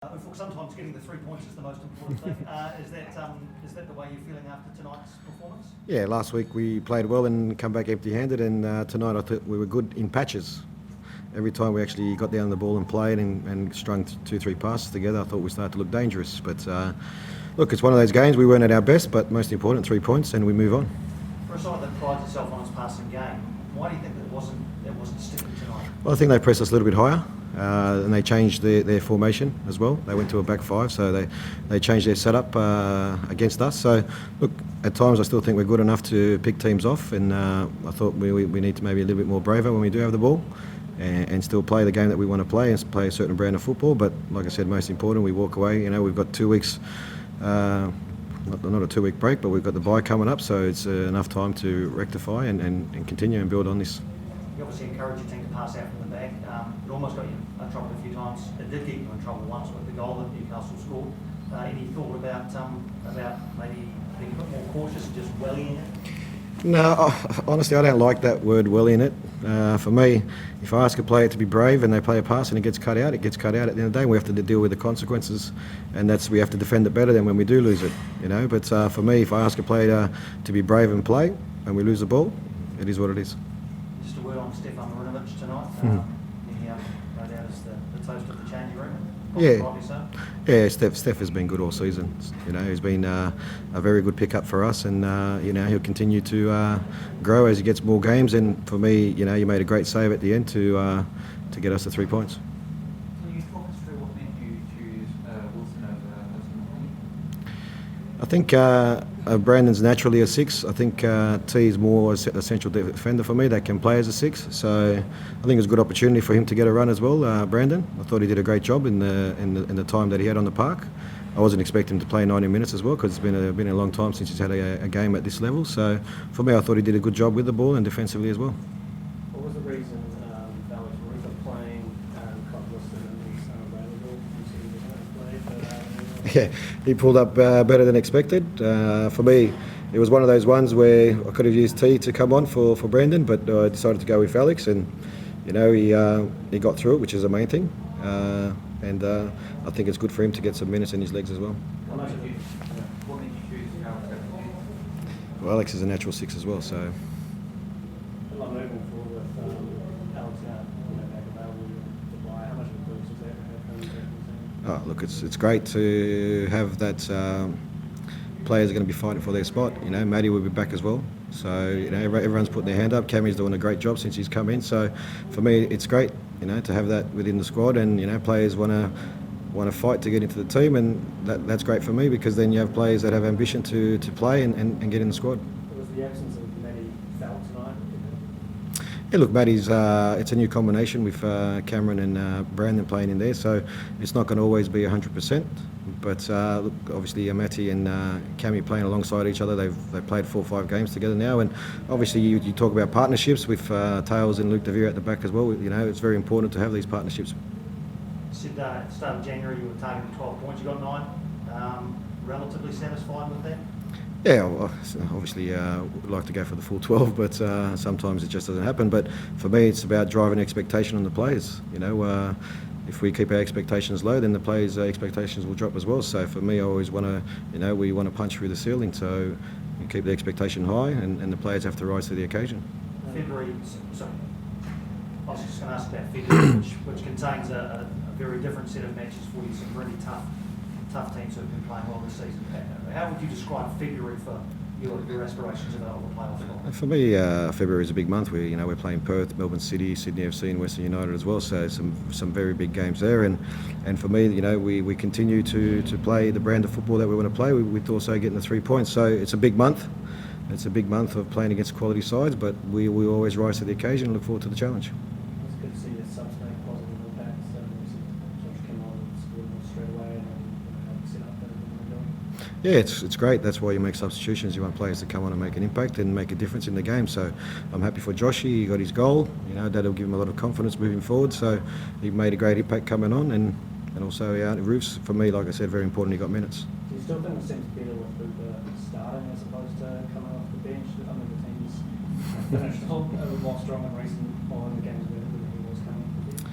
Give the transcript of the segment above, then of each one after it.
Ufuk, sometimes getting the 3 points is the most important thing. Is that the way you're feeling after tonight's performance? Yeah, last week we played well and come back empty-handed, and tonight I thought we were good in patches. Every time we actually got down the ball and played and strung 2-3 passes together, I thought we started to look dangerous. But look, it's one of those games. We weren't at our best, but most important, 3 points, and we move on. For a side that prides itself on its passing game, why do you think that it wasn't sticking tonight? Well, I think they pressed us a little bit higher. And they changed their formation as well. They went to a back five, so they changed their setup against us. So, look, at times I still think we're good enough to pick teams off, and I thought we need to maybe a little bit more braver when we do have the ball and still play the game that we want to play and play a certain brand of football. But like I said, most important, we walk away. You know, we've got 2 weeks, not a 2 week break, but we've got the bye coming up, so it's enough time to rectify and continue and build on this. You obviously encourage your team to pass out from the back. It almost got you in trouble a few times. It did get you in trouble once with the goal that Newcastle scored. Any thought about maybe being a bit more cautious and just wellying it? No, honestly, I don't like that word wellying it. For me, if I ask a player to be brave and they play a pass and it gets cut out, it gets cut out at the end of the day. We have to deal with the consequences, and we have to defend it better than when we do lose it. You know. But for me, if I ask a player to be brave and play, and we lose the ball, it is what it is. Just a word on Stefan tonight. He no doubt is the toast of the changing room. Yeah. So. Yeah, Steph has been good all season. You know, he's been a very good pickup for us, and you know, he'll continue to grow as he gets more games. And for me, you know, you made a great save at the end to get us the 3 points. Can you talk us through what made you choose Wilson over Hudson? I think Brandon's naturally a 6. I think T is more a central defender for me that can play as a 6. So I think it was a good opportunity for him to get a run as well. Brandon, I thought he did a great job in the time that he had on the park. I wasn't expecting him to play 90 minutes as well, because it's been a long time since he's had a game at this level. So for me, I thought he did a good job with the ball and defensively as well. What was the reason Alex playing Wilson and he's unavailable? Yeah, he pulled up better than expected. For me, it was one of those ones where I could have used T to come on for Brandon, but I decided to go with Alex, and you know, he got through it, which is the main thing. And I think it's good for him to get some minutes in his legs as well. What made you choose Alex over you? Well, Alex is a natural 6 as well, so. A lot moving forward with Alex out, back available to buy. How much of a boost is that? Oh, look, it's great to have that. Players are going to be fighting for their spot. You know, Matty will be back as well. So, you know, everyone's putting their hand up. Cammy's doing a great job since he's come in. So, for me, it's great, you know, to have that within the squad, and you know, players want to fight to get into the team, and that's great for me, because then you have players that have ambition to play and get in the squad. Was the absence of Matty felt tonight? Yeah, look, Matty's it's a new combination with Cameron and Brandon playing in there, so it's not going to always be 100%. But look, obviously Matty and Cammy playing alongside each other. They've played 4 or 5 games together now, and obviously you talk about partnerships with Tails and Luke DeVere at the back as well. You know, it's very important to have these partnerships. At the start of January, you were targeting 12 points. You got 9. Relatively satisfied with that? Yeah, well, obviously we'd like to go for the full 12, but sometimes it just doesn't happen. But for me, it's about driving expectation on the players. You know, if we keep our expectations low, then the players' expectations will drop as well. So for me, I always want to, you know, we want to punch through the ceiling. So you keep the expectation high, and the players have to rise to the occasion. February, sorry, I was just going to ask about February, which contains a very different set of matches for you. Some really tough teams who have been playing well this season. How would you describe February for your aspirations of the playoff spot? For me, February is a big month. We're playing Perth, Melbourne City, Sydney FC, and Western United as well. So some very big games there. And for me, you know, we continue to play the brand of football that we want to play. With also getting the 3 points. So it's a big month. It's a big month of playing against quality sides. But we always rise to the occasion and look forward to the challenge. It's good to see the subs make positive impacts. Josh came on and scored straight away and set up better than we're doing. Yeah, it's great. That's why you make substitutions. You want players to come on and make an impact and make a difference in the game. So I'm happy for Joshy. He got his goal. You know, that'll give him a lot of confidence moving forward. So he made a great impact coming on, and also Roofs, for me, like I said, very important. He got minutes. Do you still think it seems better with Hooper starting as opposed to coming off the bench? I mean, the team's finished a bit more strong in recent the games where he was coming off the bench.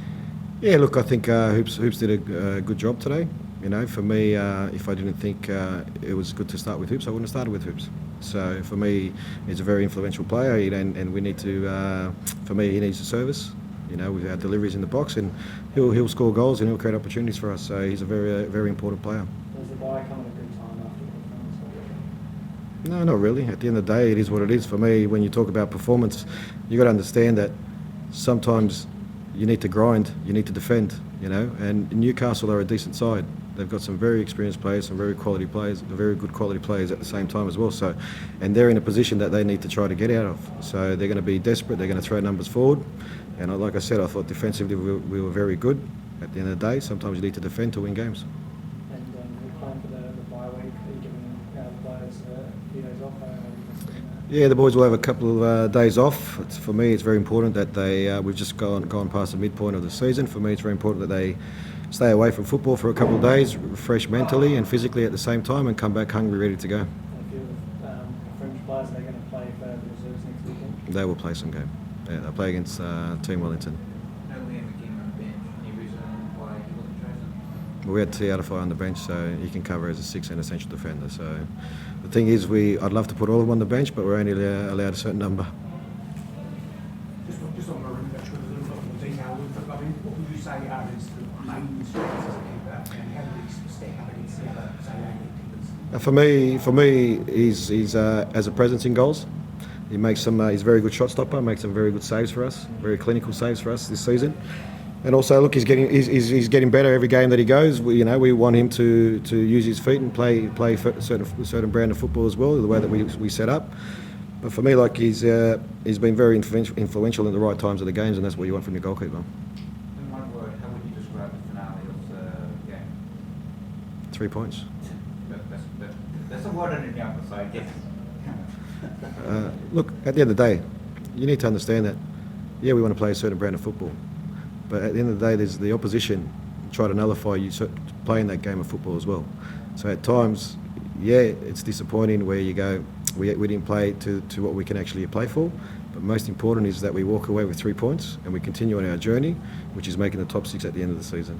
Yeah, look, I think Hoops did a good job today. You know, for me, if I didn't think it was good to start with Hoops, I wouldn't have started with Hoops. So for me, he's a very influential player, and we need to. For me, he needs a service. You know, with our deliveries in the box, and he'll score goals and he'll create opportunities for us. So he's a very important player. Does the buy come at a good time after the performance? No, not really. At the end of the day, it is what it is. For me, when you talk about performance, you got to understand that sometimes you need to grind, you need to defend. You know, and Newcastle are a decent side. They've got some very experienced players, some very quality players, very good quality players at the same time as well. So, and they're in a position that they need to try to get out of. So they're going to be desperate. They're going to throw numbers forward. And like I said, I thought defensively we were very good. At the end of the day, sometimes you need to defend to win games. And you're playing for the bye week. Are you giving the players a few days off? Yeah, the boys will have a couple of days off. For me, it's very important that we've just gone past the midpoint of the season. For me, it's very important that they stay away from football for a couple of days, refresh mentally and physically at the same time, and come back hungry, ready to go. And a few French players, they're going to play for the reserves next weekend? They will play some game. Yeah, they'll play against Team Wellington. No Liam McKean on the bench. Any reason why he wasn't chosen? We had Tiarafai on the bench, so he can cover as a 6 and essential defender. So the thing is, I'd love to put all of them on the bench, but we're only allowed a certain number. Just on Maroon, which was a little bit more detail. I mean, what would you say are his main strengths as a keeper, and how did he stack up against the other, say, keepers? For me, he's as a presence in goals. He makes some. He's a very good shot stopper. Makes some very good saves for us. Very clinical saves for us this season. And also, look, he's getting better every game that he goes. We want him to use his feet and play a certain brand of football as well, the way that we set up. But for me, like he's been very influential in the right times of the games, and that's what you want from your goalkeeper. In one word, how would you describe the finale of the game? 3 points. That's a word on the other side, yes. Look, at the end of the day, you need to understand that, yeah, we want to play a certain brand of football. But at the end of the day, there's the opposition try to nullify you playing that game of football as well. So at times, yeah, it's disappointing where you go, we didn't play to what we can actually play for. But most important is that we walk away with 3 points and we continue on our journey, which is making the top 6 at the end of the season.